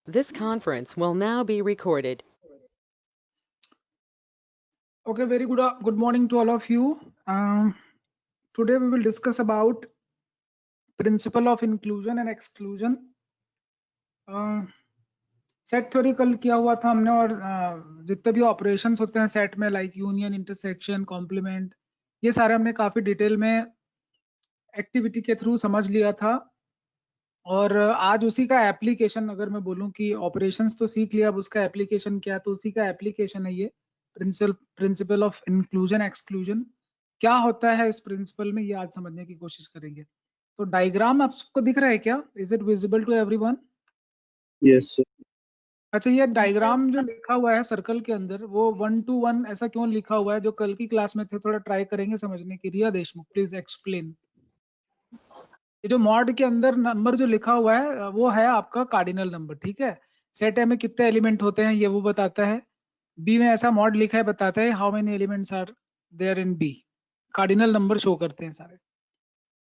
This conference will now be recorded. Okay, very good morning to all of you. Today we will discuss about principle of inclusion and exclusion. Set theory कल किया हुआ था हमने, और जितने भी operations होते हैं सेट में, लाइक यूनियन, इंटरसेक्शन, कॉम्प्लीमेंट, ये सारे हमने काफी डिटेल में एक्टिविटी के थ्रू समझ लिया था। और आज उसी का एप्लीकेशन, अगर मैं बोलूं कि ऑपरेशंस तो सीख लिया, अब उसका एप्लीकेशन क्या है, तो उसी का एप्लीकेशन है ये प्रिंसिपल ऑफ इंक्लूजन एक्सक्लूजन। क्या होता है इस प्रिंसिपल में, ये आज समझने की कोशिश करेंगे। तो डायग्राम आपको दिख रहा है क्या? Is it visible to everyone? Yes sir. अच्छा, ये डायग्राम जो लिखा हुआ है सर्कल के अंदर, वो 1 to 1 ऐसा क्यों लिखा हुआ है? जो कल की क्लास में थे, थोड़ा ट्राई करेंगे समझने की। रिया देशमुख, प्लीज एक्सप्लेन। ये जो मॉड के अंदर नंबर जो लिखा हुआ है वो है आपका कार्डिनल नंबर, ठीक है। सेट ए में कितने एलिमेंट होते हैं ये वो बताता है। बी में ऐसा मॉड लिखा है, बताता है how many elements are there in B. Cardinal number show करते हैं सारे।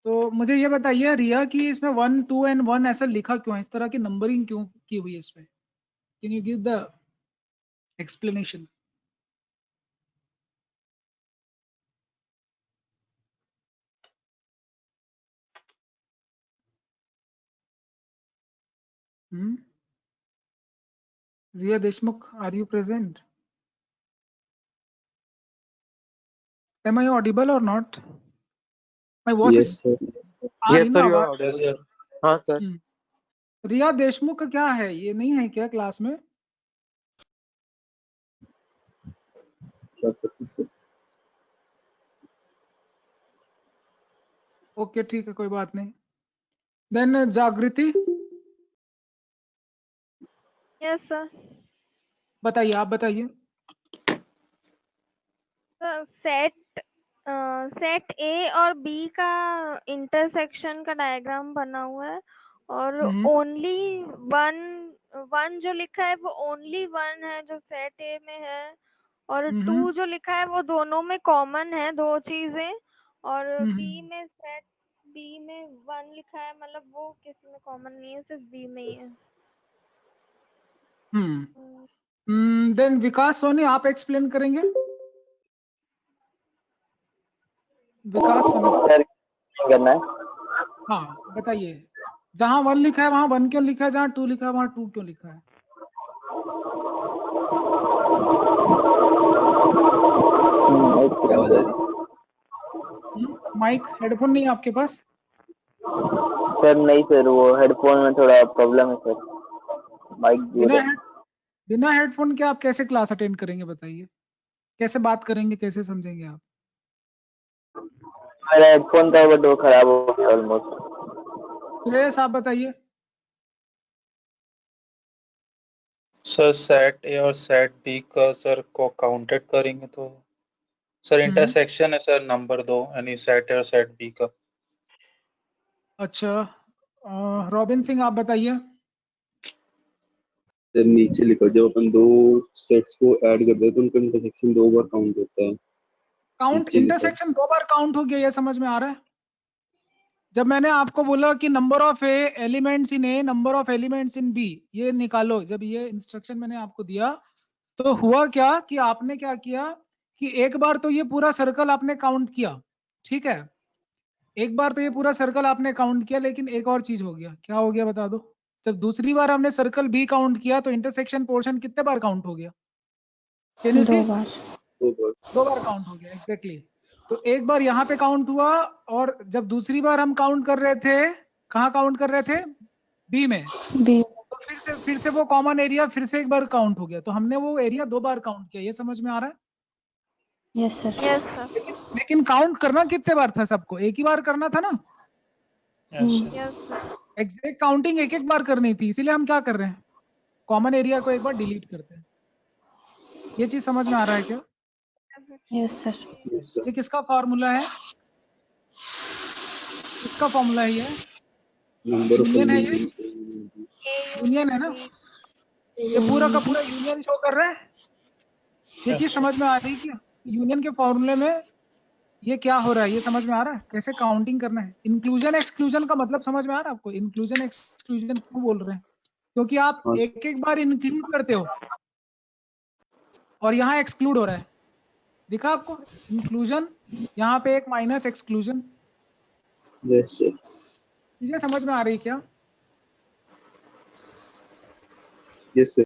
तो मुझे ये बताइए रिया कि इसमें 1 2 एंड 1 ऐसा लिखा क्यों है, इस तरह की नंबरिंग क्यों की हुई है इसमें? Can you give the explanation? Riya Deshmukh, are you present? Am I audible or not? My voice yes is sir. आ रही यस ना सर, यू आर आवाज? ऑडिबल। हाँ सर। रिया देशमुख का क्या है, ये नहीं है क्या क्लास में? ओके ठीक है, कोई बात नहीं। देन जागृति, यस सर। बताइए, आप बताइए। सेट ए और बी का इंटरसेक्शन का डायग्राम बना हुआ है, और ओनली वन जो लिखा है वो ओनली वन है जो सेट ए में है, और 2 जो लिखा है वो दोनों में कॉमन है, 2 चीजें। और बी में सेट बी में 1 लिखा है, मतलब वो किसी में कॉमन नहीं है, सिर्फ बी में ही है। देन विकास सोनी, आप एक्सप्लेन करेंगे? विकास सोनी करना है। हाँ बताइए। जहाँ 1 लिखा है वहाँ 1 क्यों लिखा है, जहाँ 2 लिखा है वहाँ 2 क्यों लिखा है? माइक, हेडफोन नहीं है आपके पास? सर नहीं सर, वो हेडफोन में थोड़ा प्रॉब्लम है सर। माइक बिना हेडफोन के आप कैसे क्लास अटेंड करेंगे बताइए? कैसे बात करेंगे, कैसे समझेंगे आप? मेरा हेडफोन था बट वो खराब हो गया ऑलमोस्ट। सुरेश आप बताइए। सर सेट ए और सेट बी का सर को काउंटेड करेंगे तो सर इंटरसेक्शन है सर नंबर 2, यानी सेट ए और सेट बी का। अच्छा, रॉबिन सिंह आप बताइए। सर नीचे लिखो, जब अपन दो सेट्स को ऐड करते हैं तो उनका इंटरसेक्शन 2 बार काउंट होता है। काउंट इंटरसेक्शन 2 बार काउंट हो गया, ये समझ में आ रहा है? जब मैंने आपको बोला कि number of elements in A, number of elements in B, ये निकालो, जब ये इंस्ट्रक्शन मैंने आपको दिया तो हुआ क्या कि आपने क्या किया कि एक बार तो ये पूरा सर्कल आपने काउंट किया, ठीक है। एक बार तो ये पूरा सर्कल आपने काउंट किया, लेकिन एक और चीज हो गया। क्या हो गया बता दो? जब दूसरी बार हमने सर्कल बी काउंट किया तो इंटरसेक्शन पोर्शन कितने बार काउंट हो गया? Can you see? 2 बार काउंट हो गया, एग्जैक्टली। तो एक बार यहाँ पे काउंट हुआ, और जब दूसरी बार हम काउंट कर रहे थे, कहाँ काउंट कर रहे थे? बी में। तो फिर से वो कॉमन एरिया फिर से एक बार काउंट हो गया, तो हमने वो एरिया 2 बार काउंट किया। ये समझ में आ रहा है? Yes sir. लेकिन काउंट करना कितने बार था? सबको एक ही बार करना था ना? Yes sir. एग्जैक्ट काउंटिंग एक एक बार करनी थी, इसीलिए हम क्या कर रहे हैं, कॉमन एरिया को एक बार डिलीट करते हैं। ये चीज समझ में आ रहा है क्या? Yes sir. ये किसका फॉर्मूला है? किसका फॉर्मूला है ये? यूनियन है ये? यूनियन है ना? ये पूरा का पूरा यूनियन शो कर रहा है। ये चीज समझ में आ रही है क्या? यूनियन के फॉर्मूले में ये क्या हो रहा है, ये समझ में आ रहा है कैसे काउंटिंग करना है। इंक्लूजन एक्सक्लूजन का मतलब समझ में आ रहा है आपको? इंक्लूजन एक्सक्लूजन क्यों बोल रहे हैं? क्योंकि आप हाँ। एक एक बार इंक्लूड करते हो और यहाँ एक्सक्लूड हो रहा है। दिखा आपको इंक्लूजन, यहाँ पे एक माइनस एक्सक्लूजन। Yes sir. चीजें समझ में आ रही क्या? Yes sir.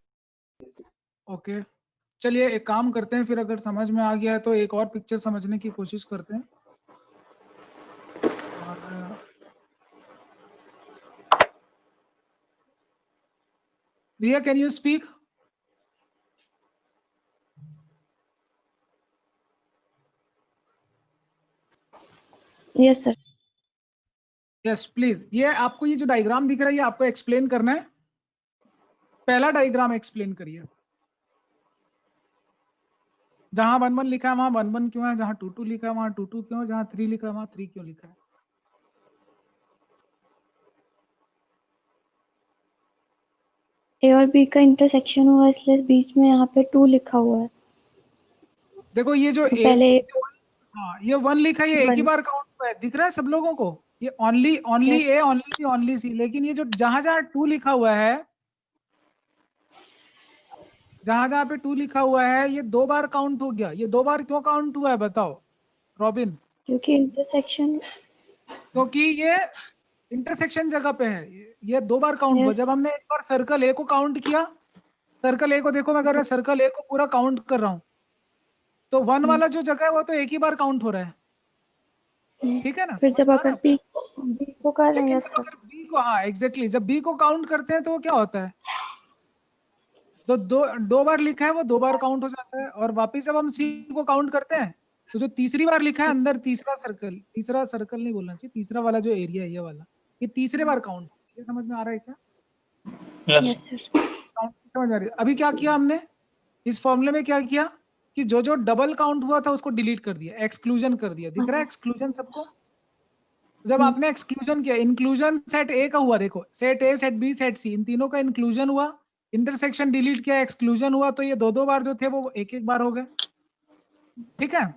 ओके, चलिए एक काम करते हैं, फिर अगर समझ में आ गया है तो एक और पिक्चर समझने की कोशिश करते हैं। और Riya, can you speak? Yes sir. Yes please. ये आपको ये जो डायग्राम दिख रहा है ये आपको एक्सप्लेन करना है। पहला डायग्राम एक्सप्लेन करिए। जहां 1 1 लिखा है वहां 1 1 क्यों है, जहां 2 2 लिखा है वहां 2 2 क्यों है, जहां 3 लिखा है वहां 3 क्यों लिखा है? ए और बी का इंटरसेक्शन हुआ इसलिए बीच में यहाँ पे 2 लिखा हुआ है। देखो ये जो तो पहले हाँ ये 1 लिखा है, ये एक ही 1 बार काउंट हुआ है, दिख रहा है सब लोगों को? ये ओनली Yes. ए, ओनली बी, ओनली सी। लेकिन ये जो जहां जहां 2 लिखा हुआ है, जहां जहां पे 2 लिखा हुआ है, ये 2 बार काउंट हो गया। ये 2 बार क्यों काउंट हुआ है बताओ रॉबिन? क्योंकि इंटरसेक्शन क्योंकि ये इंटरसेक्शन जगह पे है, ये 2 बार काउंट हुआ। Yes. जब हमने एक बार सर्कल ए को काउंट किया, सर्कल ए को देखो, मैं कर सर्कल ए को पूरा काउंट कर रहा हूँ, तो 1 वाला जो जगह है वो तो एक ही बार काउंट हो रहा है, ठीक है ना? फिर जब समझ अगर में आ रहा है? बी को कर रहे हैं लेकिन yes, जब सर। अगर बी को, हाँ एग्जैक्टली, जब बी को काउंट करते हैं तो वो क्या होता है? तो दो बार लिखा है वो 2 बार काउंट हो जाता है। और वापिस जब हम सी को काउंट करते हैं तो जो तीसरी बार लिखा है अंदर, तीसरा सर्कल नहीं बोलना चाहिए, तीसरा वाला जो एरिया है ये वाला, ये तीसरे बार काउंट। ये समझ में आ रहा है क्या? Yes sir. काउंट समझ में आ रही है? अभी क्या किया हमने इस फॉर्मूले में, क्या किया कि जो जो डबल काउंट हुआ था उसको डिलीट कर दिया, एक्सक्लूजन कर दिया। दिख रहा है एक्सक्लूजन सबको? जब आपने एक्सक्लूजन किया, इंक्लूजन सेट ए का हुआ, देखो set A, set B, set C, इन तीनों का इंक्लूजन हुआ, इंटरसेक्शन डिलीट किया, एक्सक्लूजन हुआ, तो ये 2 बार जो थे वो एक बार हो गए, ठीक है?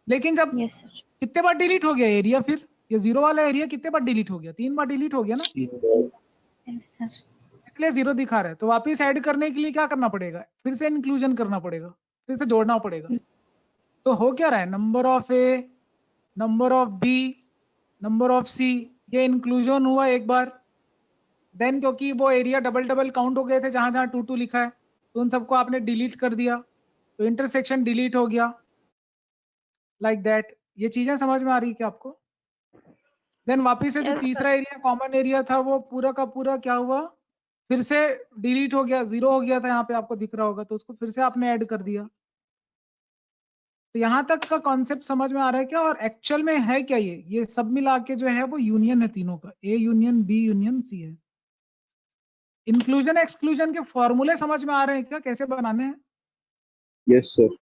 लेकिन जब यस सर। कितने बार डिलीट हो गया एरिया, फिर ये 0 वाला एरिया कितने बार डिलीट हो गया? 3 बार डिलीट हो गया ना, यस सर। इसलिए 0 दिखा रहा है। तो वापिस ऐड करने के लिए क्या करना पड़ेगा? फिर से इंक्लूजन करना पड़ेगा, फिर से जोड़ना पड़ेगा। तो हो क्या रहा है? Number of A, number of B, number of C, ये इंक्लूजन हुआ एक बार। देन क्योंकि वो एरिया डबल काउंट हो गए थे जहां जहां 2 2 लिखा है, तो उन सबको आपने डिलीट कर दिया, तो इंटरसेक्शन डिलीट हो गया, लाइक दैट। ये चीजें समझ में आ रही है क्या आपको? देन वापिस से जो Yes, तीसरा एरिया, कॉमन एरिया था, वो पूरा का पूरा क्या हुआ? फिर से डिलीट हो गया, 0 हो गया था, यहाँ पे आपको दिख रहा होगा, तो उसको फिर से आपने ऐड कर दिया। तो यहाँ तक का कॉन्सेप्ट समझ में आ रहा है क्या? और एक्चुअल में है क्या ये सब मिला के जो है वो यूनियन है तीनों का, A union B union C है। इंक्लूजन एक्सक्लूजन के फॉर्मूले समझ में आ रहे हैं क्या, कैसे बनाने हैं? Yes sir.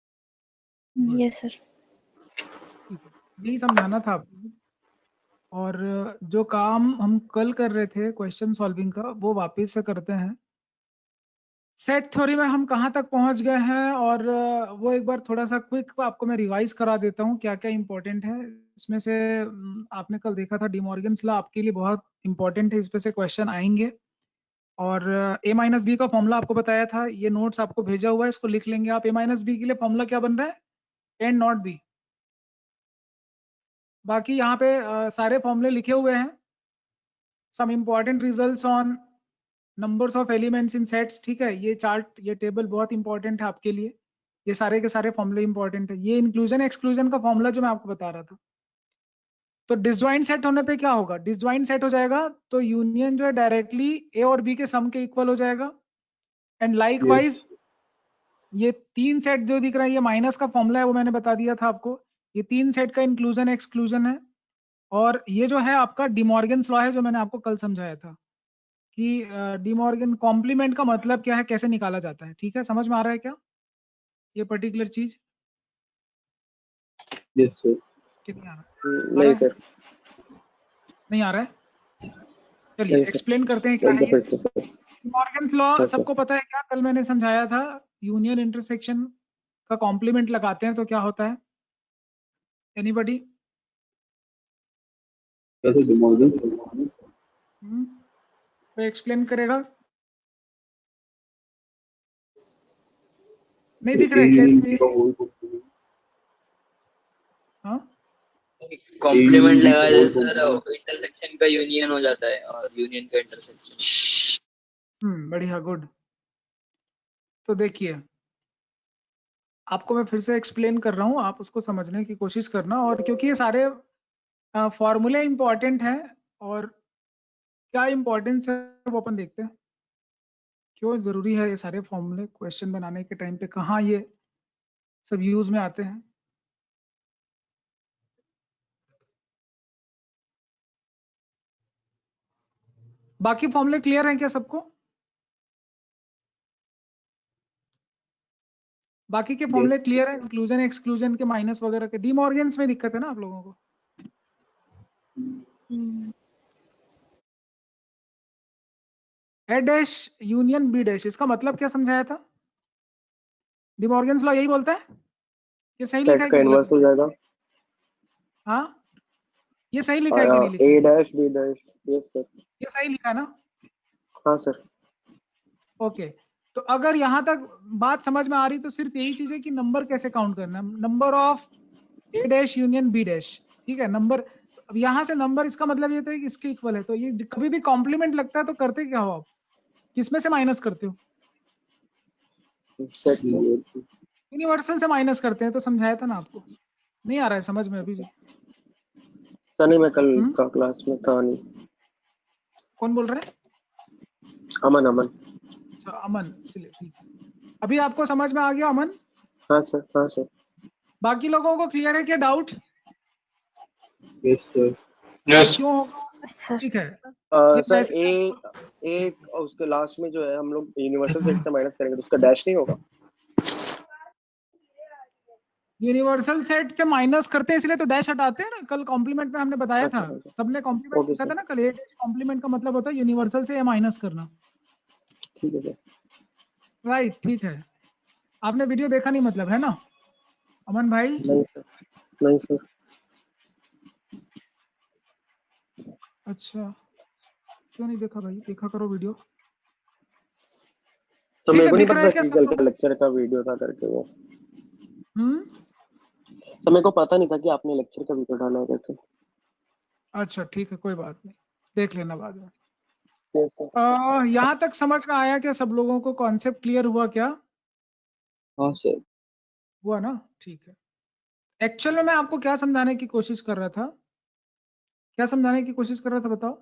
Yes sir. ठीक है, यही समझाना था आपको। और जो काम हम कल कर रहे थे क्वेश्चन सॉल्विंग का, वो वापस से करते हैं। सेट थ्योरी में हम कहाँ तक पहुंच गए हैं, और वो एक बार थोड़ा सा क्विक आपको मैं रिवाइज करा देता हूँ क्या क्या इंपॉर्टेंट है इसमें से। आपने कल देखा था डिमॉर्गन्स लॉ, आपके लिए बहुत इंपॉर्टेंट है, इस पे से क्वेश्चन आएंगे। और ए माइनस बी का फॉर्मूला आपको बताया था, ये नोट्स आपको भेजा हुआ है, इसको लिख लेंगे आप। ए माइनस बी के लिए फॉर्मूला क्या बन रहा है? And not B. बाकी यहाँ पे सारे फॉर्मूले लिखे हुए हैं। Some important results on numbers of elements in sets, ठीक है? ये चार्ट, ये टेबल बहुत इंपॉर्टेंट है आपके लिए। ये सारे के सारे फॉर्मूले इंपॉर्टेंट है। ये इंक्लूजन एक्सक्लूजन का फॉर्मूला जो मैं आपको बता रहा था। तो डिसजॉइंट सेट होने पे क्या होगा? डिसजॉइंट सेट हो जाएगा तो यूनियन जो है डायरेक्टली ए और बी के सम के इक्वल हो जाएगा। एंड लाइकवाइज ये 3 सेट जो दिख रहा है, ये माइनस का फॉर्मूला है, वो मैंने बता दिया था आपको। ये 3 सेट का इंक्लूजन एक्सक्लूजन है। और ये जो है आपका डिमॉर्गन्स लॉ है, जो मैंने आपको कल समझाया था कि डिमॉर्गन कॉम्प्लीमेंट का मतलब क्या है, कैसे निकाला जाता है, ठीक है? समझ में आ रहा है क्या ये पर्टिकुलर चीज? Yes sir. कि नहीं आ रहा? नहीं सर। नहीं आ रहा है? चलिए एक्सप्लेन करते हैं क्या है ये। डिमॉर्गन्स लॉ सबको पता है क्या? कल मैंने समझाया था, यूनियन इंटरसेक्शन का कॉम्प्लीमेंट लगाते हैं तो क्या होता है? एनीबॉडी? कैसे डिमॉर्गन? कोई एक्सप्लेन करेगा? नहीं दिख रहा है क्या स्क्रीन? हाँ कॉम्प्लीमेंट लगा दे सर, इंटरसेक्शन का यूनियन हो जाता है और यूनियन का इंटरसेक्शन। बढ़िया, गुड। तो देखिए आपको मैं फिर से एक्सप्लेन कर रहा हूँ, आप उसको समझने की कोशिश करना, और क्योंकि ये सारे फॉर्मूले इंपॉर्टेंट हैं और क्या इंपॉर्टेंस है वो अपन देखते हैं, क्यों जरूरी है ये सारे फॉर्मूले क्वेश्चन बनाने के टाइम पे, कहाँ ये सब यूज में आते हैं। बाकी फॉर्मूले क्लियर हैं क्या सबको? बाकी के फॉर्मूले क्लियर है, इंक्लूजन एक्सक्लूजन के, माइनस वगैरह के? डी मॉर्गन्स में दिक्कत है ना आप लोगों को? ए डैश यूनियन बी डैश, इसका मतलब क्या समझाया था? डी मॉर्गन्स लॉ यही बोलता है? ये सही लिखा है सेट का कि गलत? इनवर्स हो जाएगा। हाँ ये सही लिखा है कि नहीं लिखा? A dash B dash, yes sir. ये सही लिखा है ना? हाँ सर। ओके, तो अगर यहाँ तक बात समझ में आ रही तो सिर्फ यही चीज है कि नंबर कैसे काउंट करना है, number of A dash union B dash, ठीक है। नंबर, अब यहाँ से नंबर, इसका मतलब ये था कि इसके इक्वल है, तो ये कभी भी कॉम्प्लीमेंट लगता है तो करते क्या हो आप, किसमें से माइनस करते हो? सेट से। यूनिवर्सल से माइनस करते हैं, तो समझाया था ना आपको? नहीं आ रहा है समझ में अभी भी? सर नहीं, मैं कल का क्लास में था नहीं। कौन बोल रहे हैं? अमन अमन। अच्छा अमन, इसलिए ठीक है। अभी आपको समझ में आ गया अमन? हाँ सर, हाँ सर। बाकी लोगों को क्लियर है क्या डाउट? Yes sir. यस क्यों होगा? ठीक है, ये सर वैसे ए उसके लास्ट में जो है हम लोग यूनिवर्सल सेट से माइनस करेंगे तो उसका डैश नहीं होगा। यूनिवर्सल सेट से माइनस करते हैं इसलिए तो डैश हटाते हैं ना, कल कॉम्प्लीमेंट में हमने बताया था, सबने कॉम्प्लीमेंट ओके सीखा था सर। ना कल। ए डैश कॉम्प्लीमेंट का मतलब होता है यूनिवर्सल से माइनस करना, ठीक है सर। राइट? ठीक है, आपने वीडियो देखा नहीं मतलब, है ना अमन भाई? नहीं सर, नहीं सर। अच्छा, क्यों नहीं देखा भाई? देखा करो वीडियो। तो ठीक मेरे है, को नहीं दिख रहा है पता क्या कि सब कल लोग? का लेक्चर का वीडियो था करके वो। तो मेरे को पता नहीं था कि आपने लेक्चर का वीडियो डाला है करके। अच्छा ठीक है, कोई बात नहीं, देख लेना बाद में। Yes sir. यहाँ तक समझ में आया क्या सब लोगों को? कॉन्सेप्ट क्लियर हुआ क्या? हाँ सर। हुआ ना? ठीक है। एक्चुअल में मैं आपको क्या समझाने की कोशिश कर रहा था, क्या समझाने की कोशिश कर रहा था बताओ?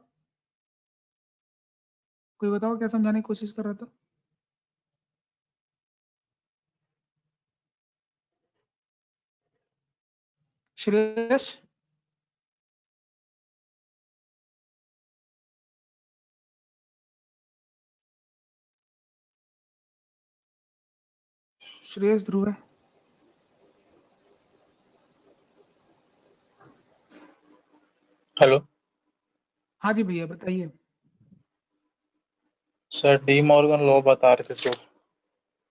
कोई बताओ क्या समझाने की कोशिश कर रहा था? श्रेयस? श्रेयस ध्रुव है? हेलो हाँ जी भैया बताइए। सर, डी मॉर्गन लॉ बता रहे थे तो।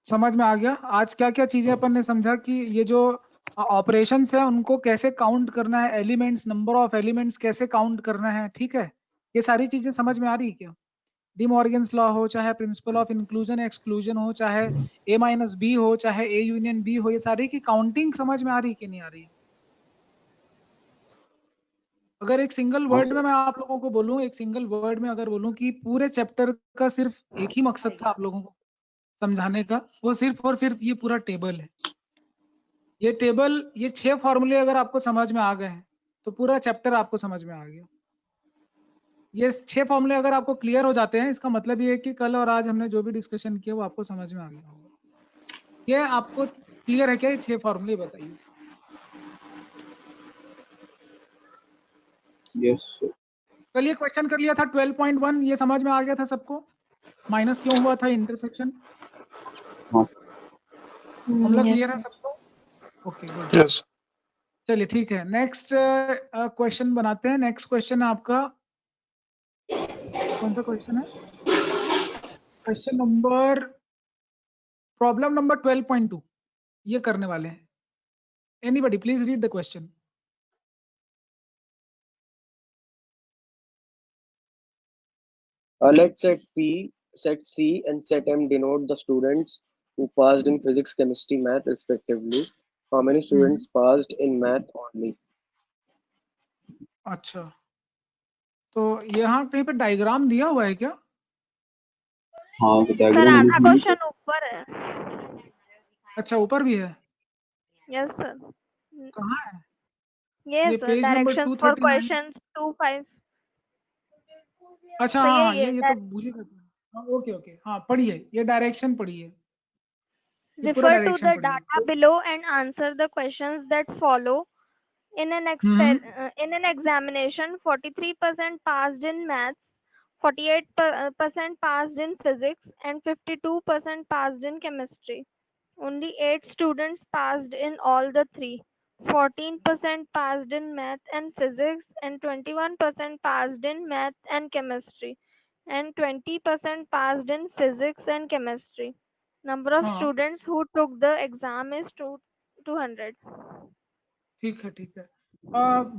समझ में आ गया। आज क्या क्या चीजें अपन ने समझा कि ये जो ऑपरेशंस है उनको कैसे काउंट करना है, एलिमेंट्स, नंबर ऑफ एलिमेंट्स कैसे काउंट करना है, ठीक है। ये सारी चीजें समझ में आ रही है क्या? डी मॉर्गन्स लॉ हो, चाहे प्रिंसिपल ऑफ इंक्लूजन एक्सक्लूजन हो, चाहे ए माइनस बी हो, चाहे ए यूनियन बी हो, ये सारी की काउंटिंग समझ में आ रही कि नहीं आ रही है? अगर एक सिंगल वर्ड में मैं आप लोगों को बोलूं, एक सिंगल वर्ड में अगर बोलूं कि पूरे चैप्टर का सिर्फ एक ही मकसद था आप लोगों को समझाने का, वो सिर्फ और सिर्फ ये पूरा टेबल है। ये टेबल, ये 6 फॉर्मूले अगर आपको समझ में आ गए हैं तो पूरा चैप्टर आपको समझ में आ गया। ये 6 फॉर्मूले अगर आपको क्लियर हो जाते हैं, इसका मतलब ये है कि कल और आज हमने जो भी डिस्कशन किया वो आपको समझ में आ गया होगा। ये आपको क्लियर है क्या ये 6 फॉर्मूले? बताइए। Yes sir. कल ये क्वेश्चन कर लिया था 12.1, ये समझ में आ गया था सबको? माइनस क्यों हुआ था इंटरसेक्शन? फॉर्मूला क्लियर है सबको? Okay good. यस चलिए ठीक है, नेक्स्ट क्वेश्चन बनाते हैं। नेक्स्ट क्वेश्चन है आपका, कौन सा क्वेश्चन है? क्वेश्चन नंबर, प्रॉब्लम नंबर 12.2 ये करने वाले हैं। Anybody please read the question. Let set P, set C, and set M denote the students who passed in physics, chemistry, math respectively. How many students passed in math only? अच्छा, तो यहाँ कहीं पे diagram दिया हुआ है क्या? हाँ तो सर डायग्राम आधा क्वेश्चन ऊपर है। अच्छा, ऊपर भी है? यस सर, कहाँ है? ये ये sir page number directions for 239। Questions 25। अच्छा, तो हाँ, ये ये तो भूल ही गया था। हाँ, ओके ओके, हाँ पढ़िए, ये डायरेक्शन पढ़िए, ये पूरा refer to डायरेक्शन the पढ़िए। data below and answer the questions that follow. In an examination, 43% passed in maths, 48% passed in physics, and 52% passed in chemistry. Only 8 students passed in all the three. 14% passed in math and physics, and 21% passed in math and chemistry, and 20% passed in physics and chemistry. Number of हाँ, students who took the exam is 200. ठीक है ठीक है।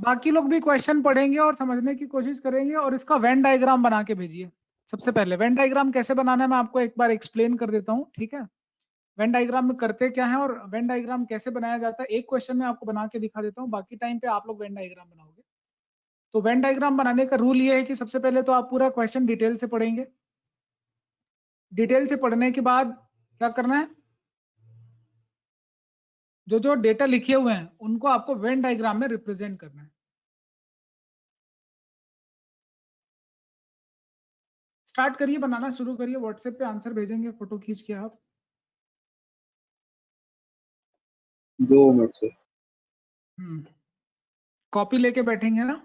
बाकी लोग भी question पढ़ेंगे और समझने की कोशिश करेंगे, और इसका वेन डायग्राम बना के भेजिए। सबसे पहले वेन डायग्राम कैसे बनाना है मैं आपको एक बार एक्सप्लेन कर देता हूँ, ठीक है? वेन डायग्राम में करते क्या है और वेन डायग्राम कैसे बनाया जाता है, एक क्वेश्चन में आपको बना के दिखा देता हूँ, बाकी टाइम पे आप लोग वेन डायग्राम बनाओगे। तो वेन डायग्राम बनाने का रूल ये है कि सबसे पहले तो आप पूरा क्वेश्चन डिटेल से पढ़ेंगे। डिटेल से पढ़ने के बाद क्या करना है, जो डेटा लिखे हुए हैं उनको आपको वेन डायग्राम में रिप्रेजेंट करना है। स्टार्ट करिए, बनाना शुरू करिए। व्हाट्सएप पे आंसर भेजेंगे फोटो खींच के आप। 2 मिनट से। कॉपी लेके बैठेंगे ना।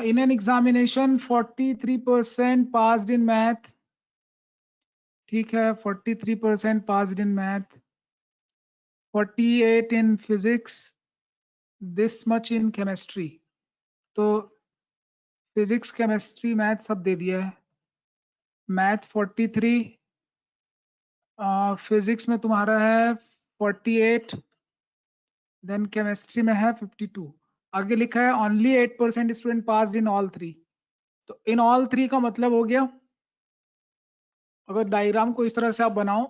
In an examination 43% passed in math, ठीक है, 43% passed in math, 48 in physics, this much in chemistry। तो फिजिक्स, केमिस्ट्री, मैथ सब दे दिया है। मैथ 43, फिजिक्स में तुम्हारा है 48, देन केमिस्ट्री में है 52। आगे लिखा है only 8% student pass in all 3। तो इन ऑल 3 का मतलब हो गया, अगर डायग्राम को इस तरह से आप बनाओ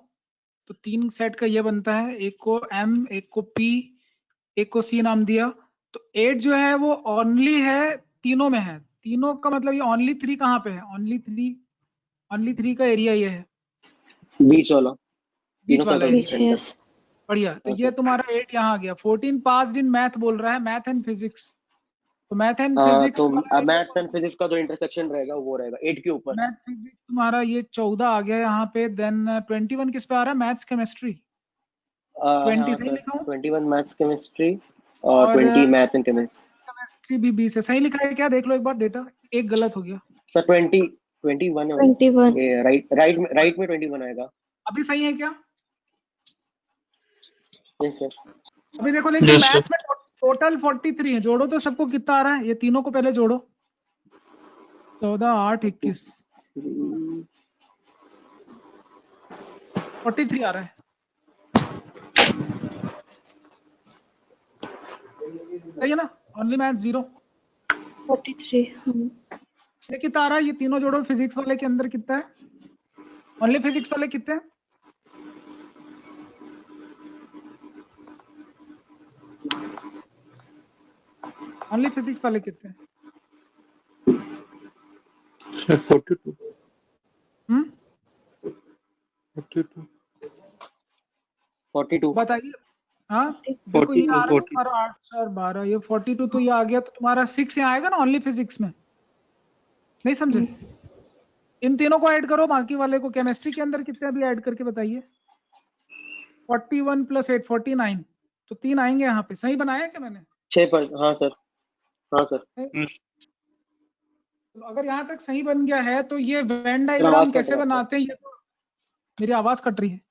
तो 3 सेट का ये बनता है, एक को M, एक को P, एक को C नाम दिया। तो 8 जो है वो ओनली है, तीनों में है। तीनों का मतलब ये ओनली 3 कहाँ पे है? ओनली 3 का एरिया ये है, बीच वाला, बीच वाला एरिया। yes. बढ़िया, तो ये तुम्हारा 8 यहाँ आ गया। 14 पास्ड इन मैथ बोल रहा है, मैथ एंड फिजिक्स। तो मैथ एंड फिजिक्स, तो मैथ्स एंड फिजिक्स का जो इंटरसेक्शन रहेगा वो रहेगा 8 के ऊपर। मैथ फिजिक्स तुम्हारा ये 14 आ गया यहाँ पे। देन 21 किस पे आ रहा है? Maths chemistry. 20 सही लिखा हूँ? 21 मैथ्स केमिस्ट्री और 20 मैथ एंड केमिस्ट्री भी 20 है। सही लिखा है क्या? देख लो एक बार डेटा, एक गलत हो गया सर। 21 है 21 राइट में 21 आएगा। अभी सही है क्या? Yes sir. अभी देखो, लेकिन मैथ्स में टोटल 43 है। जोड़ो तो सबको कितना आ रहा है, ये तीनों को पहले जोड़ो। 14, 8, 21, 43 आ रहा है। सही है ना? Only math 0। 43 ये कितना आ रहा है? ये तीनों जोड़ो। फिजिक्स वाले के अंदर कितना है? ओनली फिजिक्स वाले कितने हैं? ओनली फिजिक्स वाले कितने हैं? 42। 42 बताइए। हाँ देखो, ये आ रहा है तुम्हारा 8, 4, 12, ये 42। तो ये आ गया, तो तुम्हारा 6 यहाँ आएगा ना ओनली फिजिक्स में। नहीं समझे? इन तीनों को ऐड करो, बाकी वाले को। केमिस्ट्री के अंदर कितने अभी ऐड करके बताइए। 41 + 8 49, तो 3 आएंगे यहाँ पे। सही बनाया क्या मैंने? 6 पर। हाँ सर, हाँ सर। तो अगर यहाँ तक सही बन गया है तो ये वेन डायग्राम कैसे बनाते हैं, ये तो मेरी आवाज कट रही है।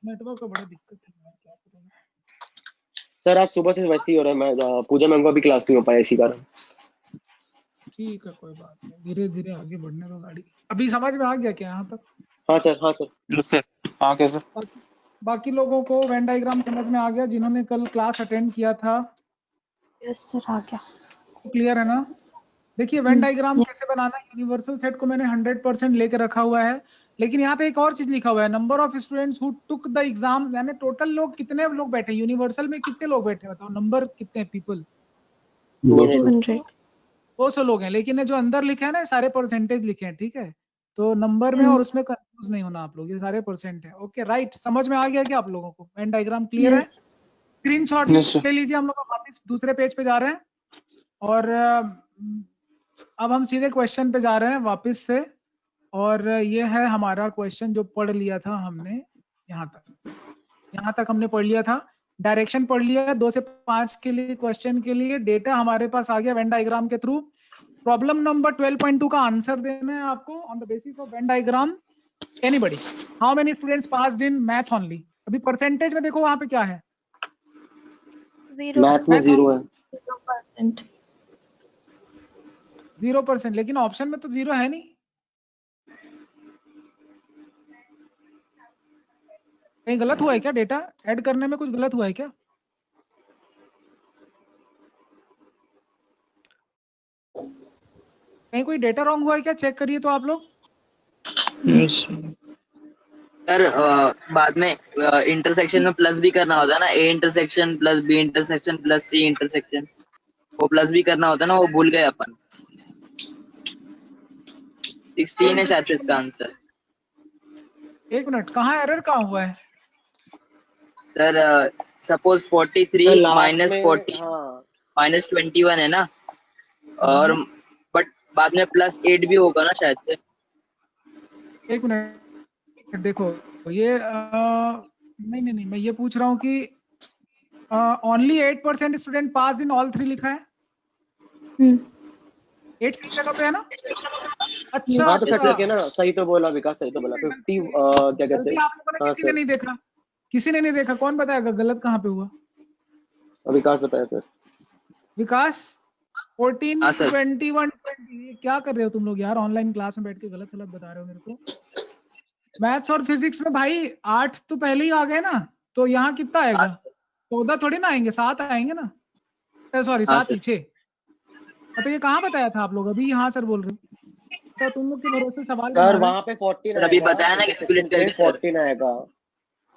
नेटवर्क का बड़ा दिक्कत है, क्या करूं मैं? सर आज सुबह से वैसे ही हो रहा है। मैं पूजा मैम को भी क्लास नहीं हो पाया इसी कारण। ठीक है, कोई बात नहीं, धीरे धीरे आगे बढ़ने दो गाड़ी। अभी समझ में आ गया क्या यहाँ तक? हाँ सर, हाँ सर। Yes sir. हाँ क्या सर? बाकी लोगों को वेन डायग्राम समझ में आ गया जिन्होंने कल क्लास अटेंड किया था? यस सर, आ गया। क्लियर है ना? देखिए वेन डायग्राम कैसे बनाना है, यूनिवर्सल सेट को मैंने 100% लेके रखा हुआ है, लेकिन यहाँ पे एक और चीज लिखा हुआ है, number of students who took the exam, यानी टोटल लोग कितने लोग बैठे, यूनिवर्सल में कितने लोग बैठे बताओ, नंबर कितने पीपल, 200 200 लोग हैं, लेकिन ये जो अंदर लिखे हैं ना सारे परसेंटेज लिखे हैं, ठीक है, तो नंबर में और उसमें कंफ्यूज नहीं होना आप लोग, ये सारे परसेंट है। ओके राइट, समझ में आ गया क्या आप लोगों को, वेन डायग्राम क्लियर है? स्क्रीनशॉट ले लीजिए, हम लोग वापस दूसरे पेज पे जा रहे हैं और अब हम सीधे क्वेश्चन पे जा रहे हैं वापस से, और ये है हमारा क्वेश्चन जो पढ़ लिया था हमने, यहाँ तक हमने पढ़ लिया था, डायरेक्शन पढ़ लिया, 2 से 5 के लिए क्वेश्चन के लिए डेटा हमारे पास आ गया वेन डायग्राम के थ्रू। प्रॉब्लम नंबर 12.2 का आंसर देना है आपको on the basis of Venn diagram. Anybody, how many students passed in math only? अभी परसेंटेज में देखो वहां पे क्या है, मैथ में 0 है, 0%, लेकिन ऑप्शन में तो 0 है नहीं, कहीं गलत हुआ है क्या, डेटा ऐड करने में कुछ गलत हुआ है क्या? कहीं कोई डेटा रॉन्ग हुआ है क्या, चेक करिए तो आप लोग। सर बाद में इंटरसेक्शन में प्लस भी करना होता है ना, A intersection plus B intersection plus C intersection, वो प्लस भी करना होता है ना, वो भूल गए अपन। 16 है शायद से इसका आंसर। एक मिनट, कहाँ एरर कहाँ हुआ है सर? सपोज 43 माइनस 40 हाँ माइनस 21 है ना, और बट बाद में प्लस 8 भी होगा ना शायद से। एक मिनट देखो, ये नहीं मैं ये पूछ रहा हूँ कि only 8% student pass in all 3 लिखा है, 8 सही जगह पे है ना? अच्छा हाँ तो अच्छा, सर ना, सही तो बोला विकास, सही तो बोला। 50 क्या कहते गलती हैं, आप लोगों ने किसी ने नहीं देखा, किसी ने नहीं देखा, कौन बताएगा गलत कहाँ पे हुआ? विकास बताया सर। विकास 14 हाँ, सर। 21 20, ये क्या कर रहे हो तुम लोग यार, ऑनलाइन क्लास में बैठ के गलत गलत बता रहे हो मेरे को। मैथ्स और फिजिक्स में भाई 8 तो पहले ही आ गए ना, तो यहाँ कितना आएगा, 14 थोड़ी ना आएंगे, 7 आएंगे ना, सॉरी 7 ही 6। तो ये कहाँ बताया था आप लोग, अभी यहाँ सर बोल रहे हो, तो तुम लोग के भरोसे सवाल बना सर रहे हो। वहाँ पे 14 सर अभी आएगा, बताया ना कैलकुलेट करके सर। 14 आएगा,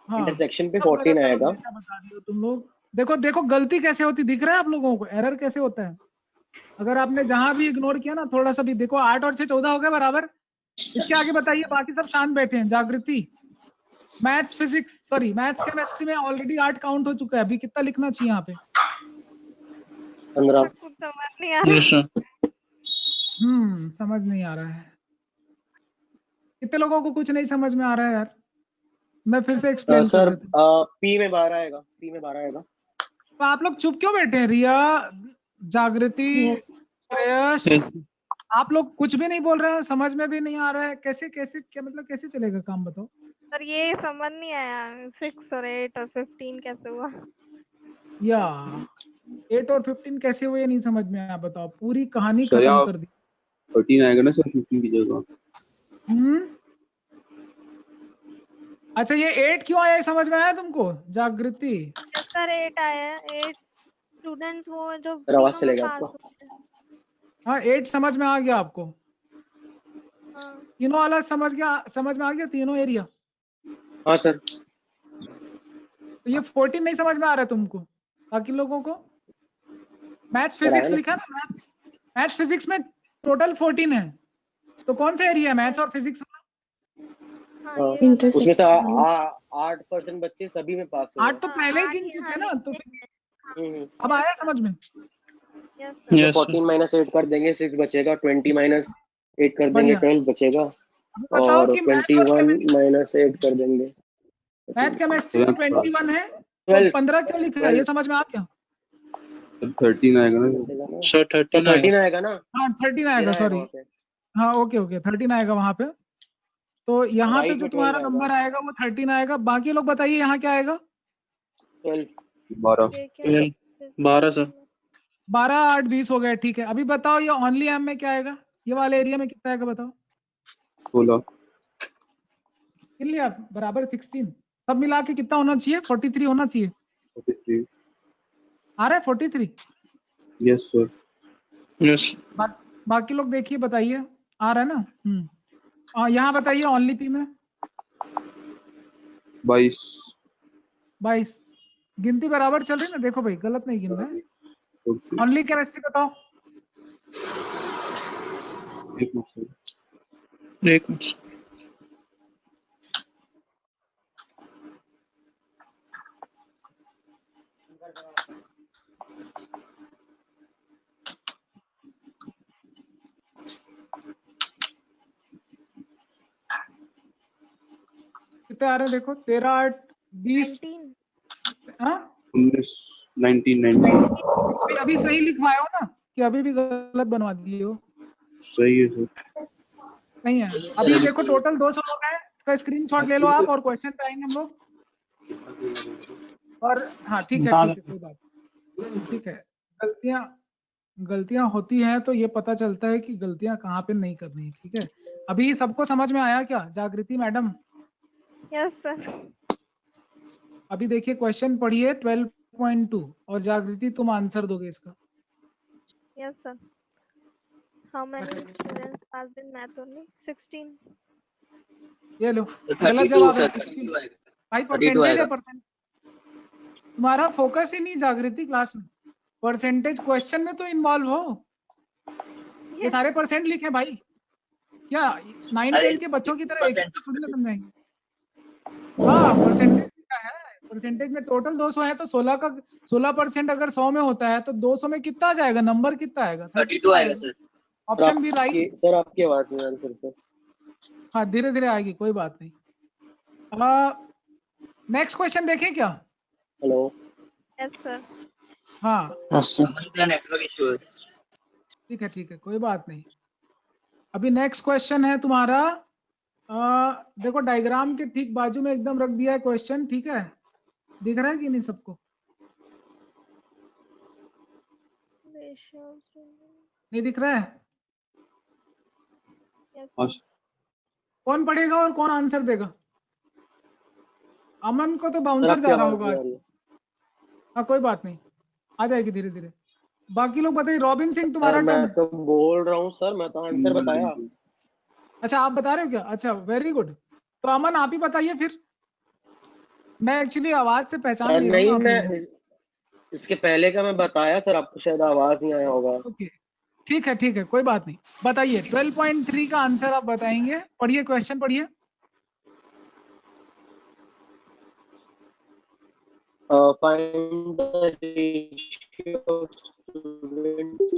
हाँ, इंटरसेक्शन पे सब 14 गलत आएगा। डेटा बता रहे हो तुम लोग। देखो देखो गलती कैसे होती दिख रहा है आप लोगों को, एरर कैसे होता है, अगर आपने जहां भी इग्नोर किया ना थोड़ा सा भी, देखो 8 और 6 14 हो गए बराबर, इसके आगे बताइए, बाकी सब शांत बैठे हैं। जागृति, maths physics sorry maths chemistry में ऑलरेडी 8 काउंट हो चुका है, अभी कितना लिखना चाहिए यहाँ पे? 15। कुछ समझ नहीं आ रहा। समझ नहीं आ रहा है, कितने लोगों को कुछ नहीं समझ में आ रहा है यार, मैं फिर से एक्सप्लेन कर सर देता हूँ। पी में 12 आएगा, पी में 12 आएगा। तो आप लोग चुप क्यों बैठे हैं? रिया, जागृति, श्रेयस, आप लोग कुछ भी नहीं बोल रहे हो, समझ में भी नहीं आ रहा है, कैसे कैसे क्या मतलब, कैसे चलेगा काम बताओ? सर ये समझ नहीं आया, 6 और 8 और 15 कैसे हुआ? या 8 और 15 कैसे हुए नहीं समझ में आया, बताओ, पूरी कहानी सर खत्म यहाँ कर दी। 13 आएगा ना सर 15 की जगह। अच्छा ये 8 क्यों आया समझ में आया तुमको जागृति? सर 8 आया, 8 स्टूडेंट्स वो जो आवाज तीनों में चलेगा पास आपको? हुए। हाँ 8 समझ में आ गया आपको, हाँ तीनों वाला समझ में आ गया तीनों एरिया। हाँ सर। तो ये 14 नहीं समझ में आ रहा है तुमको, बाकी लोगों को? मैथ्स फिजिक्स लिखा ना, मैथ्स फिजिक्स में टोटल 14 है, तो कौन सा एरिया है मैथ्स और फिजिक्स में? उसमें से 8% बच्चे सभी में पास हुए। 8 तो पहले ही गिन चुके ना, तो अब आया समझ में? 14 - 8 कर देंगे, 6 बचेगा, 20 - 8 कर देंगे, 12 बचेगा, और 21 - 8 कर देंगे। मैथ केमिस्ट्री में 21 है, तो 15 क्यों लिखा है, ये समझ में आ गया? 13 आएगा ना सर? 13 आएगा ना? हाँ 13 आएगा, सॉरी हाँ ओके 13 आएगा वहां पे, तो यहाँ पे जो तुम्हारा नंबर आएगा वो 13 आएगा। बाकी लोग बताइए यहाँ क्या आएगा? 12 सर। 12 8 20 हो गए, ठीक है। अभी बताओ ये ओनली एम में क्या आएगा, ये वाले एरिया में कितना आएगा बताओ? 16 किन लिया बराबर 16, सब मिला के कितना होना चाहिए? 43 होना चाहिए। 43 आ रहा है 43? Yes sir. यस। बाकी लोग देखिए, बताइए आ रहा है ना। यहाँ बताइए ओनली पी में 22। 22। गिनती बराबर चल रही है ना, देखो भाई गलत नहीं गिन रहे हैं। ओके, ओनली केमिस्ट्री बताओ। एक मिनट सर। एक मिनट। कितने आ रहे हैं देखो, 13, 8, 20। 19। हाँ 19, 19। अभी सही लिखवाए हो ना, कि अभी भी गलत बनवा दिए हो? सही है सर। नहीं है अभी। देखो टोटल 200 लोग हैं, इसका स्क्रीनशॉट ले लो आप, और क्वेश्चन पे आएंगे हम लोग। और हाँ ठीक है, कोई बात नहीं, ठीक है। गलतियां होती हैं तो ये पता चलता है कि गलतियां कहाँ पे नहीं करनी है, ठीक है। अभी सबको समझ में आया क्या, जागृति मैडम? Yes sir. अभी देखिए क्वेश्चन पढ़िए 12.2, और जागृति तुम आंसर दोगे इसका। Yes sir. How many students passed in math only? 16। ये लो, तो गलत 32 जवाब है सर, 16। 32 आएगा। भाई 32 परसेंटेज है, आएगा। परसेंट तुम्हारा फोकस ही नहीं जागृति क्लास में। परसेंटेज क्वेश्चन में तो इन्वॉल्व हो। ये सारे परसेंट लिखे भाई, क्या 9, 10 के बच्चों की तरह एक एक खुद में समझाएंगे? हाँ परसेंटेज का है। परसेंटेज में टोटल 200 है, तो 16% अगर 100 में होता है तो 200 में कितना आ जाएगा, नंबर कितना आएगा? 32 आएगा सर। ऑप्शन भी राइट। सर आपकी आवाज नहीं आ रही फिर से। हाँ धीरे धीरे आएगी, कोई बात नहीं। नेक्स्ट क्वेश्चन देखें क्या? हेलो। Yes sir. हाँ नेटवर्क इशू है। ठीक है कोई बात नहीं। अभी नेक्स्ट क्वेश्चन है तुम्हारा। देखो डायग्राम के ठीक बाजू में एकदम रख दिया है क्वेश्चन, ठीक है। दिख रहा है कि नहीं सबको? नहीं दिख रहा है? यस। कौन पढ़ेगा और कौन आंसर देगा? अमन को तो सर बाउंसर आपकी जा रहा आवाज होगा नहीं आज। आ रही है। हाँ कोई बात नहीं, आ जाएगी धीरे धीरे। बाकी लोग बताइए। रॉबिन सिंह सर तुम्हारा मैं टर्न। तो बोल रहा हूँ सर, मैं तो आंसर बताया। अच्छा आप बता रहे हो क्या? अच्छा वेरी गुड। तो अमन आप ही बताइए फिर। मैं एक्चुअली आवाज से पहचान सर नहीं रहा हूँ नहीं, आप लोगों को। इसके पहले का मैं बताया सर, आपको शायद आवाज नहीं आया होगा। ओके ठीक है कोई बात नहीं। बताइए 12.3 का आंसर आप बताएंगे। पढ़िए क्वेश्चन पढ़िए। Find the ratio of students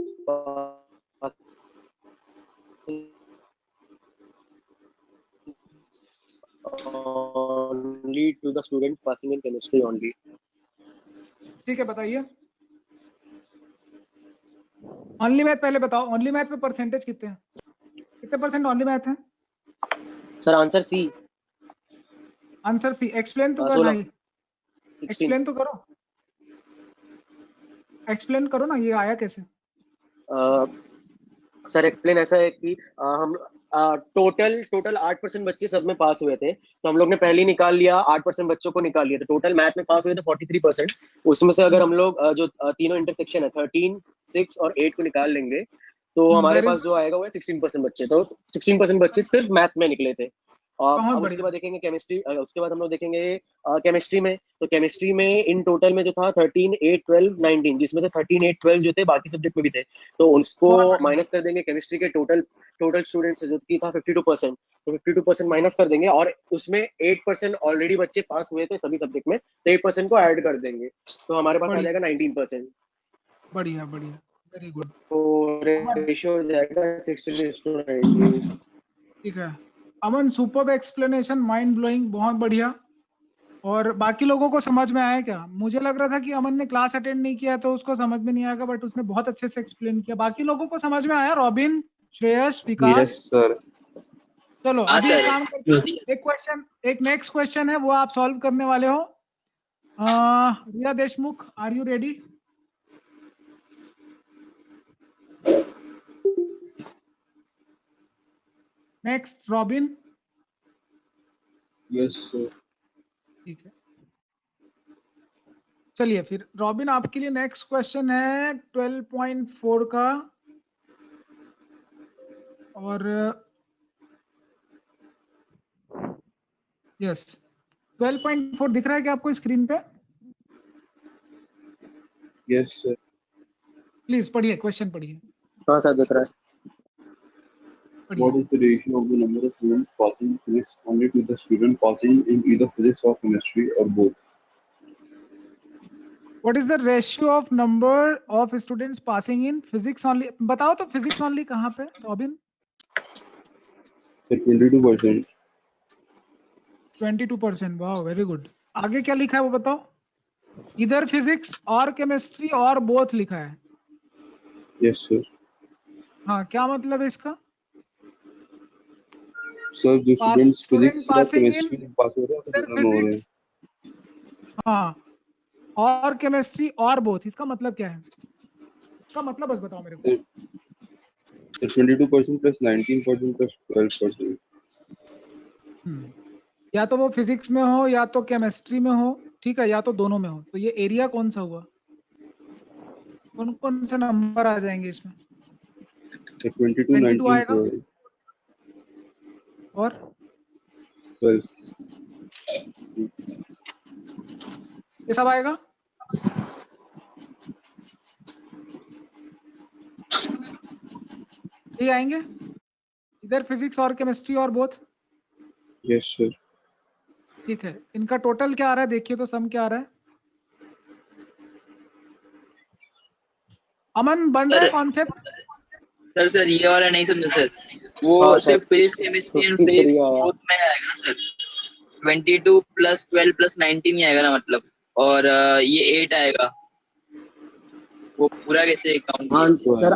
only to the students passing in chemistry only. ठीक है बताइए। ओनली मैथ पहले बताओ, ओनली मैथ में परसेंटेज कितने हैं? कितने परसेंट ओनली मैथ है? Sir answer C. Answer C. Explain तो कर 16, भाई, 16। एक्सप्लेन तो करो, एक्सप्लेन करो ना, ये आया कैसे? सर एक्सप्लेन ऐसा है कि हम टोटल 8% बच्चे सब में पास हुए थे, तो हम लोग ने पहले ही निकाल लिया, 8% बच्चों को निकाल लिया, तो टोटल मैथ में पास हुए थे 43%। उसमें से अगर हम लोग जो तीनों इंटरसेक्शन है 13, 6 और 8 को निकाल लेंगे, तो हमारे वेरी पास जो आएगा वो है 16% बच्चे। तो 16% बच्चे सिर्फ मैथ में निकले थे। बहुत अब उसके बढ़िया। बाद देखेंगे केमिस्ट्री, उसके बाद हम लोग देखेंगे केमिस्ट्री में। तो केमिस्ट्री में इन टोटल में जो था 13, 8, 12, 19, जिसमें से 13, 8, 12 जो थे बाकी सब्जेक्ट में भी थे, तो उसको बहुत बढ़िया। माइनस कर देंगे। केमिस्ट्री के टोटल स्टूडेंट्स जो की था 52%, तो 52% माइनस कर देंगे, और उसमें 8% ऑलरेडी बच्चे पास हुए थे सभी सब्जेक्ट में, तो 8% को ऐड कर देंगे, तो हमारे पास आ बढ़िया जाएगा 19%। बढ़िया बढ़िया, वेरी गुड। तो रेशियो हो जाएगा 16:19। ठीक है अमन, सुपर्ब एक्सप्लेनेशन, माइंड ब्लोइंग, बहुत बढ़िया। और बाकी लोगों को समझ में आया क्या? मुझे लग रहा था कि अमन ने क्लास अटेंड नहीं किया तो उसको समझ में नहीं आएगा, बट उसने बहुत अच्छे से एक्सप्लेन किया। बाकी लोगों को समझ में आया? Robin, Shreyas, Vikas? Yes sir. चलो हाँ अभी एक सर। काम करते हैं, एक क्वेश्चन, एक नेक्स्ट क्वेश्चन है वो आप सॉल्व करने वाले हो। Riya Deshmukh, are you ready? Next Robin. Yes sir. ठीक है चलिए फिर रॉबिन आपके लिए नेक्स्ट क्वेश्चन है 12.4 का। और यस 12.4 दिख रहा है क्या आपको स्क्रीन पे? Yes sir. प्लीज पढ़िए, क्वेश्चन पढ़िए। हाँ सर दिख रहा है। What is the ratio of the number of students passing in physics only to the student passing in either physics or chemistry or both? What is the ratio of number of students passing in physics only? बताओ तो physics only कहाँ पे robin? 22%. 22%। वाह very good. आगे क्या लिखा है वो बताओ? इधर फिजिक्स और केमिस्ट्री और बोथ लिखा है। Yes sir. हाँ क्या मतलब है इसका? सर जो स्टूडेंट्स फिजिक्स या passing in केमिस्ट्री में पास हो रहे हैं तो either दोनों में हो रहे हैं। physics, हाँ और केमिस्ट्री और बोथ, इसका मतलब क्या है? इसका मतलब बस बताओ मेरे को। So 22% plus 19% plus 12%. या तो वो फिजिक्स में हो या तो केमिस्ट्री में हो, ठीक है, या तो दोनों में हो। तो ये एरिया कौन सा हुआ? कौन कौन से नंबर आ जाएंगे इसमें? 22, 22 19, आएगा 12. और 12. ये सब आएगा। ये आएंगे इधर फिजिक्स और केमिस्ट्री और बोथ। Yes sir. ठीक है, इनका टोटल क्या आ रहा है देखिए तो, सम क्या आ रहा है? अमन बन रहा है कॉन्सेप्ट? सर ये वाला नहीं समझे सर। वो हाँ, सिर्फ sir. Physics chemistry and 53 physics आया। बोथ में आएगा ना सर। 22 प्लस 12 प्लस 19 ही आएगा ना मतलब। और ये 8 आएगा। वो पूरा कैसे काउंट? सर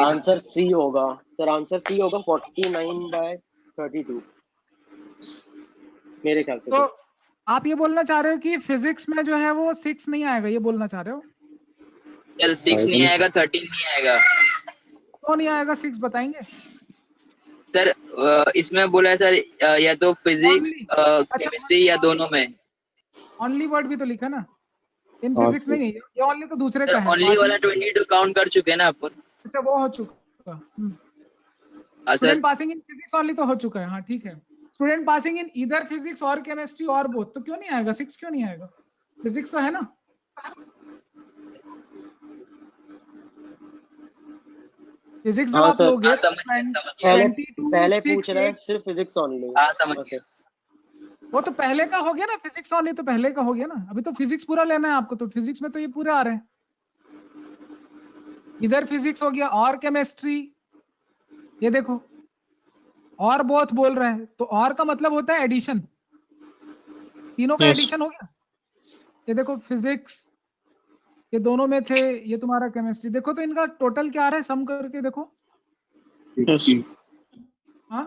आंसर सी होगा। सर आंसर सी होगा 49/32 मेरे ख्याल से। तो आप ये बोलना चाह रहे हो कि फिजिक्स में जो है वो 6 नहीं आएगा, ये बोलना चाह रहे हो? चल 6 नहीं आएगा, 13 नहीं आएगा। क्यों नहीं आएगा 6 बताएंगे? सर इसमें बोला है सर या तो फिजिक्स केमिस्ट्री या दोनों में। ओनली वर्ड भी तो लिखा ना, इन हाँ, फिजिक्स नहीं है ये, ओनली तो दूसरे का सर है। ओनली वाला 22 काउंट कर चुके हैं ना अपन। अच्छा वो हो चुका। हाँ sir. Student passing in physics only तो हो चुका है। हाँ ठीक है, स्टूडेंट पासिंग इन इधर फिजिक्स और केमिस्ट्री और बोथ, तो क्यों नहीं आएगा 6? क्यों नहीं आएगा? फिजिक्स तो है ना। फिजिक्स जब हाँ, आप सर। लोगे हाँ, समझ गया। पहले पूछ रहा है सिर्फ फिजिक्स ओनली। हाँ समझ गया। वो तो पहले का हो गया ना, फिजिक्स ओनली तो पहले का हो गया ना। अभी तो फिजिक्स पूरा लेना है आपको, तो फिजिक्स में तो ये पूरे आ रहे हैं। इधर फिजिक्स हो गया और केमिस्ट्री, ये देखो और बोथ बोल रहे हैं, तो और का मतलब होता है एडिशन, तीनों का एडिशन हो गया। ये देखो फिजिक्स ये दोनों में थे, ये तुम्हारा केमिस्ट्री। देखो तो इनका टोटल क्या आ रहा है, सम करके देखो। 80. हाँ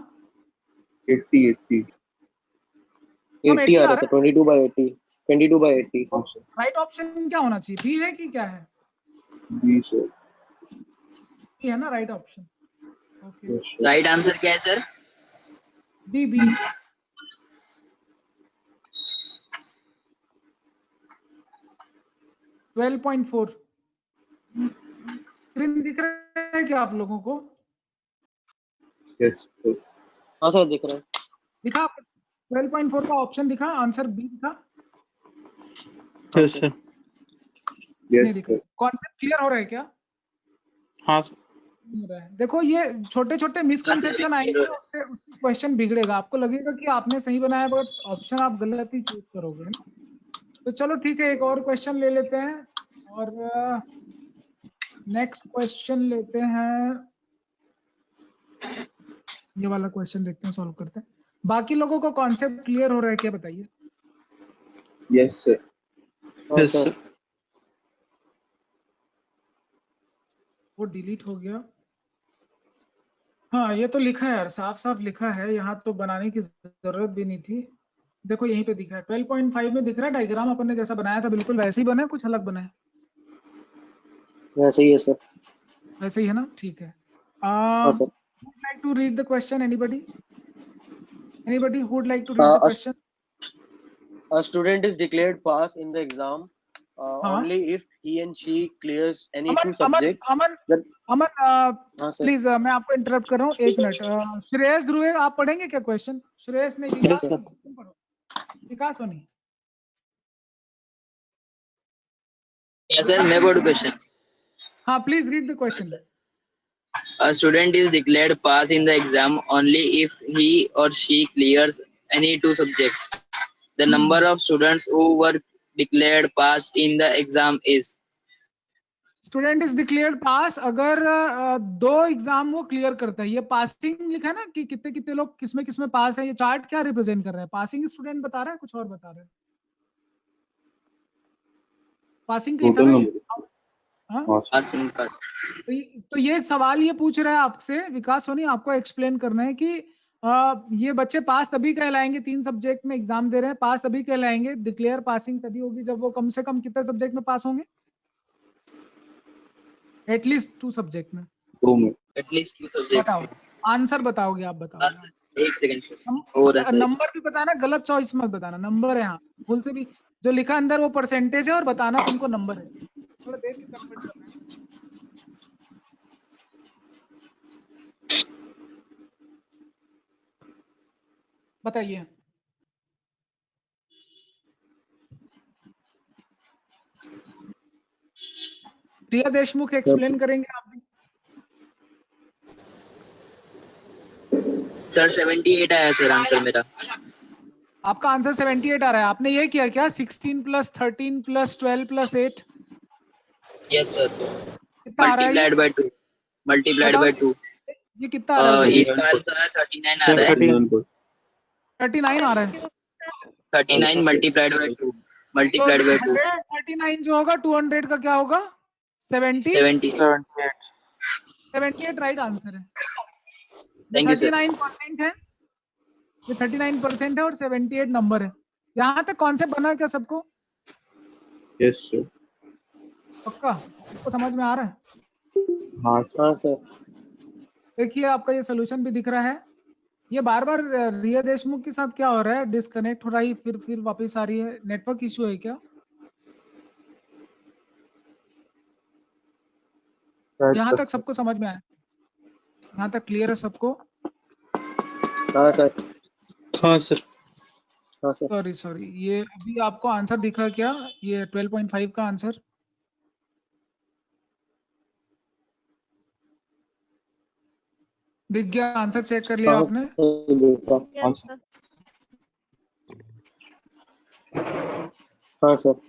80 80. 80 आ रहा था। 22/80 22/80। राइट ऑप्शन क्या होना चाहिए? बी है कि क्या है? B sir. बी है ना right option. Okay right answer क्या है सर? B B. $12.4 स्क्रीन दिख रहा है क्या आप लोगों को? Yes sir. हाँ सर दिख रहा है। दिखा 12.4 का ऑप्शन दिखा, आंसर बी दिखा? Yes sir. नहीं दिखा। कॉन्सेप्ट क्लियर हो रहा है क्या? हाँ हो रहा है। देखो ये छोटे छोटे मिसकंसेप्शन आएंगे, उससे क्वेश्चन बिगड़ेगा। आपको लगेगा कि आपने सही बनाया बट ऑप्शन आप गलत ही चूज करोगे ना। तो चलो ठीक है, एक और क्वेश्चन ले लेते हैं और नेक्स्ट क्वेश्चन लेते हैं। ये वाला क्वेश्चन देखते हैं, सॉल्व करते हैं। बाकी लोगों को कॉन्सेप्ट क्लियर हो रहा है क्या बताइए? Yes sir. Yes sir. वो डिलीट हो गया। हाँ ये तो लिखा है यार, साफ साफ लिखा है, यहाँ तो बनाने की जरूरत भी नहीं थी। देखो यहीं पे दिखा है 12.5 में दिख रहा है। डायग्राम अपन ने जैसा बनाया था बिल्कुल वैसे ही बना है, कुछ अलग बना है? वैसे ही है सर। वैसे ही है ना, ठीक है। हाँ sir. Would like to read the question? Anybody who would like to read the question? A student is declared pass in the exam only if he and she clears any two Aman subjects. Aman then- अमन हाँ sir, please मैं आपको interrupt कर रहा हूँ, एक minute. Shreyas Dhruve आप पढ़ेंगे क्या क्वेश्चन? श्रेयस नहीं, विकास sir. तुम पढ़ो, विकास होनी। Yes, sir. मैं बोर्ड क्वेश्चन. हाँ please read the question. A student is declared pass in the exam only if he or she clears any two subjects. The number of students who were declared pass in the exam is. Student is declared pass अगर दो exam वो clear करता है। ये passing लिखा है ना कि कितने कितने लोग किसमें पास है। ये चार्ट क्या रिप्रेजेंट कर रहा है? पासिंग स्टूडेंट बता रहा है, कुछ और बता रहा है? पासिंग का टोटल इतना नंबर। हाँ? Passing pass. तो ये सवाल ये पूछ रहा है आपसे विकास सोनी, आपको एक्सप्लेन करना है कि ये बच्चे पास तभी कहलाएंगे, 3 सब्जेक्ट में एग्जाम दे रहे हैं, पास तभी कहलाएंगे, डिक्लेयर पासिंग तभी होगी जब वो कम से कम कितने सब्जेक्ट में पास होंगे? एटलीस्ट 2 सब्जेक्ट में। 2 में। At least two subjects. बताओ आंसर बताओगे आप? बताओ एक सेकंड सर. और ऐसा नंबर भी बताना, गलत चॉइस मत बताना, नंबर है यहाँ भूल से भी जो लिखा अंदर वो परसेंटेज है और बताना तुमको नंबर है। थोड़ा देख के कन्वर्ट करना है। बताइए। प्रिया देशमुख एक्सप्लेन करेंगे आप भी? सर 78 आया सर आंसर मेरा. आपका आंसर 78 आ रहा है। आपने ये किया क्या 16 + 13 + 12 + 8? Yes sir. कितना आ रहा है मल्टीप्लाइड बाय 2. Multiplied by 2. ये कितना आ रहा है? इसका आंसर 39 आ रहा है. 39 आ रहा है। 39 मल्टीप्लाइड बाय 2. Multiplied by 2. 39 जो होगा 200 का क्या होगा? 70 78 राइट आंसर है। Thank you sir. 39% है, ये 39% है और 78 नंबर है। यहाँ तक कॉन्सेप्ट बना क्या सबको? Yes sir. पक्का सबको समझ में आ रहा है? हाँ सर। देखिए आपका ये सोल्यूशन भी दिख रहा है। ये बार बार रिया देशमुख के साथ क्या हो रहा है? डिस्कनेक्ट हो रही, फिर वापस आ रही है। नेटवर्क इश्यू है क्या? यहाँ तक सबको समझ में आया? यहाँ तक क्लियर है सबको? हाँ सर। हाँ सर. हाँ सर। सॉरी ये अभी आपको आंसर दिखा क्या? ये 12.5 का आंसर दिख गया? आंसर चेक कर लिया आपने? Yes, sir. हाँ सर।